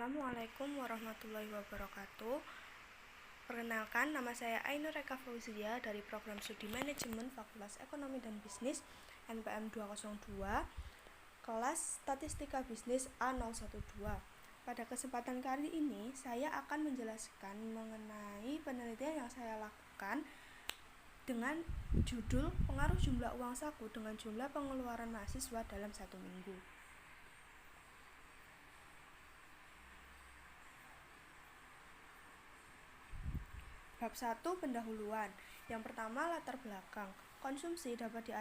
Assalamualaikum warahmatullahi wabarakatuh. Perkenalkan, nama saya Ainur Eka Fauzia dari Program Studi Manajemen Fakultas Ekonomi dan Bisnis NPM 202, kelas Statistika Bisnis A012. Pada kesempatan kali ini, saya akan menjelaskan mengenai penelitian yang saya lakukan dengan judul pengaruh jumlah uang saku dengan jumlah pengeluaran mahasiswa dalam 1 minggu. Bab 1. Pendahuluan. Yang pertama, latar belakang. Konsumsi dapat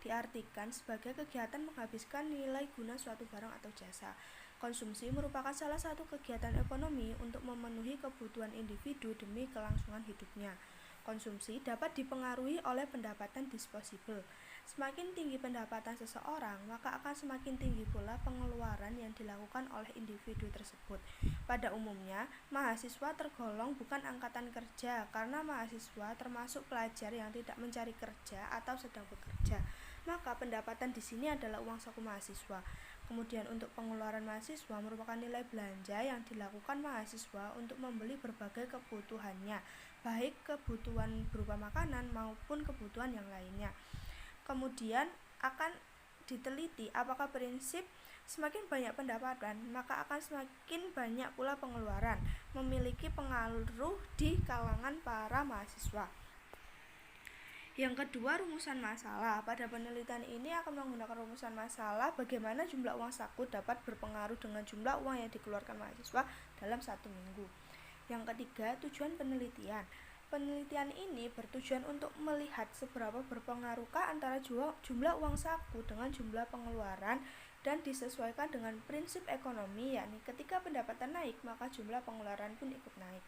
diartikan sebagai kegiatan menghabiskan nilai guna suatu barang atau jasa. Konsumsi merupakan salah satu kegiatan ekonomi untuk memenuhi kebutuhan individu demi kelangsungan hidupnya. Konsumsi dapat dipengaruhi oleh pendapatan disposable. Semakin tinggi pendapatan seseorang, maka akan semakin tinggi pula pengeluaran yang dilakukan oleh individu tersebut. Pada umumnya, mahasiswa tergolong bukan angkatan kerja karena mahasiswa termasuk pelajar yang tidak mencari kerja atau sedang bekerja. Maka pendapatan di sini adalah uang saku mahasiswa. Kemudian untuk pengeluaran mahasiswa merupakan nilai belanja yang dilakukan mahasiswa untuk membeli berbagai kebutuhannya, baik kebutuhan berupa makanan maupun kebutuhan yang lainnya. Kemudian akan diteliti apakah prinsip semakin banyak pendapatan, maka akan semakin banyak pula pengeluaran, memiliki pengaruh di kalangan para mahasiswa. Yang kedua, rumusan masalah. Pada penelitian ini akan menggunakan rumusan masalah bagaimana jumlah uang saku dapat berpengaruh dengan jumlah uang yang dikeluarkan mahasiswa dalam 1 minggu. Yang ketiga, tujuan penelitian. Penelitian ini bertujuan untuk melihat seberapa berpengaruhkah antara jumlah uang saku dengan jumlah pengeluaran dan disesuaikan dengan prinsip ekonomi, yakni ketika pendapatan naik maka jumlah pengeluaran pun ikut naik.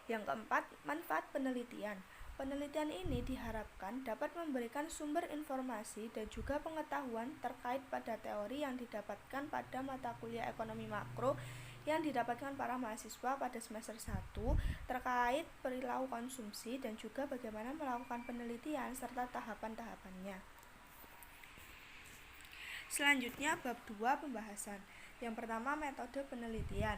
Yang keempat, manfaat penelitian. Penelitian ini diharapkan dapat memberikan sumber informasi dan juga pengetahuan terkait pada teori yang didapatkan pada mata kuliah ekonomi makro yang didapatkan para mahasiswa pada semester 1 terkait perilaku konsumsi dan juga bagaimana melakukan penelitian serta tahapan-tahapannya. Selanjutnya bab 2 pembahasan. Yang pertama, metode penelitian.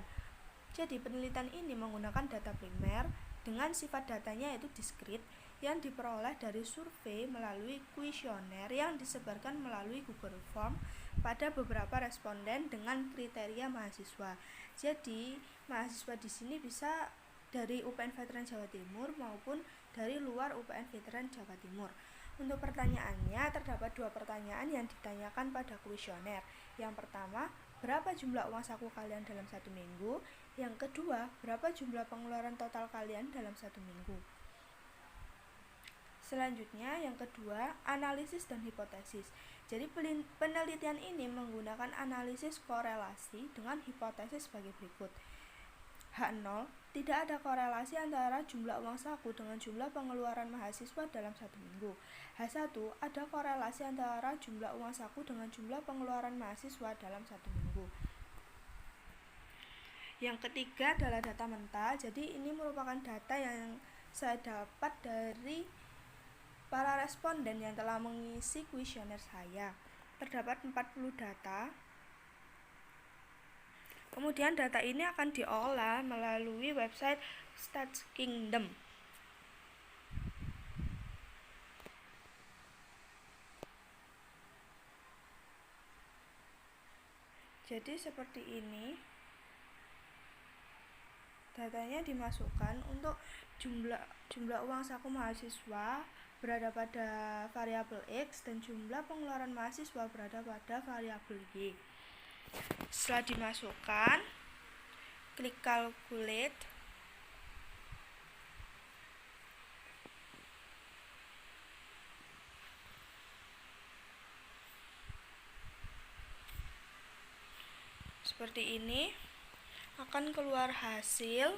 Jadi penelitian ini menggunakan data primer dengan sifat datanya yaitu diskrit yang diperoleh dari survei melalui kuesioner yang disebarkan melalui Google Form pada beberapa responden dengan kriteria mahasiswa. Jadi mahasiswa di sini bisa dari UPN Veteran Jawa Timur maupun dari luar UPN Veteran Jawa Timur. Untuk pertanyaannya, terdapat 2 pertanyaan yang ditanyakan pada kuesioner. Yang pertama, berapa jumlah uang saku kalian dalam 1 minggu? Yang kedua, berapa jumlah pengeluaran total kalian dalam 1 minggu? Selanjutnya, yang kedua, analisis dan hipotesis. Jadi penelitian ini menggunakan analisis korelasi dengan hipotesis sebagai berikut. H0, tidak ada korelasi antara jumlah uang saku dengan jumlah pengeluaran mahasiswa dalam 1 minggu. H1, ada korelasi antara jumlah uang saku dengan jumlah pengeluaran mahasiswa dalam 1 minggu. Yang ketiga adalah data mentah. Jadi ini merupakan data yang saya dapat dari para responden yang telah mengisi kuesioner saya. Terdapat 40 data. Kemudian data ini akan diolah melalui website StatsKingdom. Jadi seperti ini. Datanya dimasukkan untuk jumlah uang saku mahasiswa berada pada variabel X dan jumlah pengeluaran mahasiswa berada pada variabel Y. Setelah dimasukkan, klik calculate. Seperti ini akan keluar hasil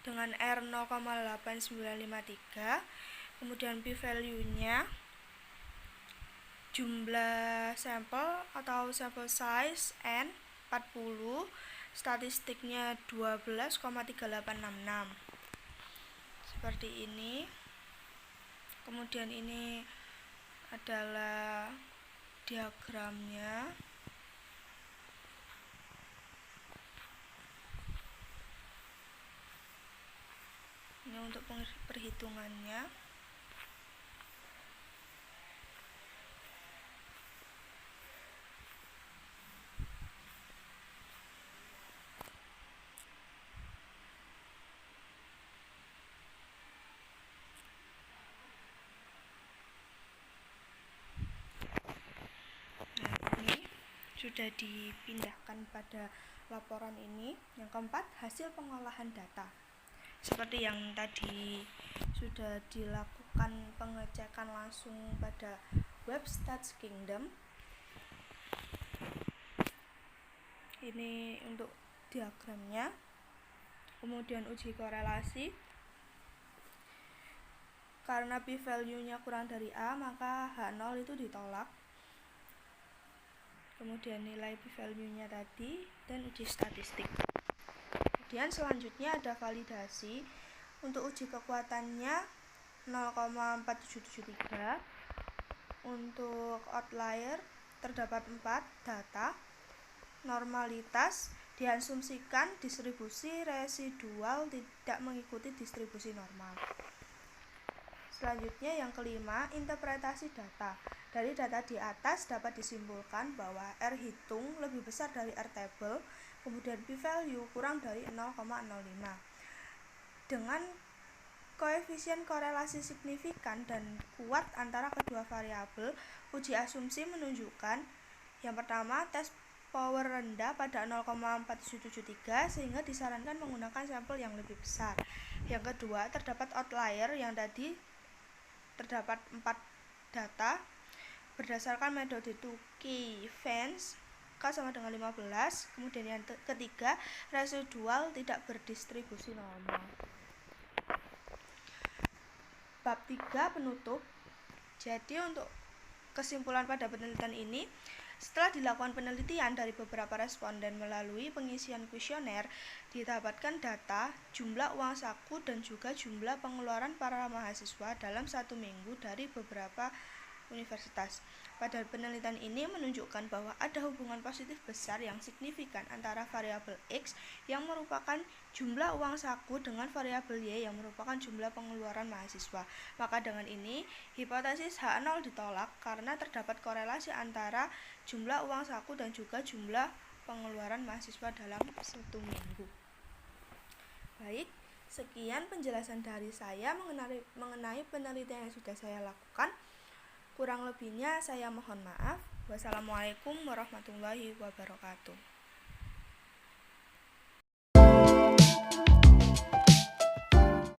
dengan R 0,8953. Kemudian p-value-nya jumlah sampel atau sample size N 40, statistiknya 12,3866. Seperti ini. Kemudian ini adalah diagramnya. Ini untuk perhitungannya. Sudah dipindahkan pada laporan ini. Yang keempat, hasil pengolahan data. Seperti yang tadi sudah dilakukan pengecekan langsung pada web Stats Kingdom. Ini untuk diagramnya. Kemudian uji korelasi. Karena p-value-nya kurang dari A, maka H0 itu ditolak. Kemudian nilai p-value-nya tadi dan uji statistik. Kemudian selanjutnya ada validasi. Untuk uji kekuatannya 0,4773. Untuk outlier terdapat 4 data. Normalitas diasumsikan distribusi residual tidak mengikuti distribusi normal. Selanjutnya yang kelima, interpretasi data. Dari data di atas dapat disimpulkan bahwa R hitung lebih besar dari R table, kemudian p-value kurang dari 0,05. Dengan koefisien korelasi signifikan dan kuat antara kedua variabel, uji asumsi menunjukkan yang pertama, tes power rendah pada 0,4773 sehingga disarankan menggunakan sampel yang lebih besar. Yang kedua, terdapat outlier yang tadi terdapat 4 data berdasarkan metode Tukey Vance K sama dengan 15. Kemudian yang ketiga, residual tidak berdistribusi normal. Bab 3 penutup. Jadi untuk kesimpulan pada penelitian ini, setelah dilakukan penelitian dari beberapa responden melalui pengisian kuesioner, didapatkan data jumlah uang saku dan juga jumlah pengeluaran para mahasiswa dalam 1 minggu dari beberapa universitas. Pada penelitian ini menunjukkan bahwa ada hubungan positif besar yang signifikan antara variabel X yang merupakan jumlah uang saku dengan variabel Y yang merupakan jumlah pengeluaran mahasiswa. Maka dengan ini, hipotesis H0 ditolak karena terdapat korelasi antara jumlah uang saku dan juga jumlah pengeluaran mahasiswa dalam 1 minggu. Baik, sekian penjelasan dari saya mengenai penelitian yang sudah saya lakukan. Kurang lebihnya saya mohon maaf. Wassalamualaikum warahmatullahi wabarakatuh.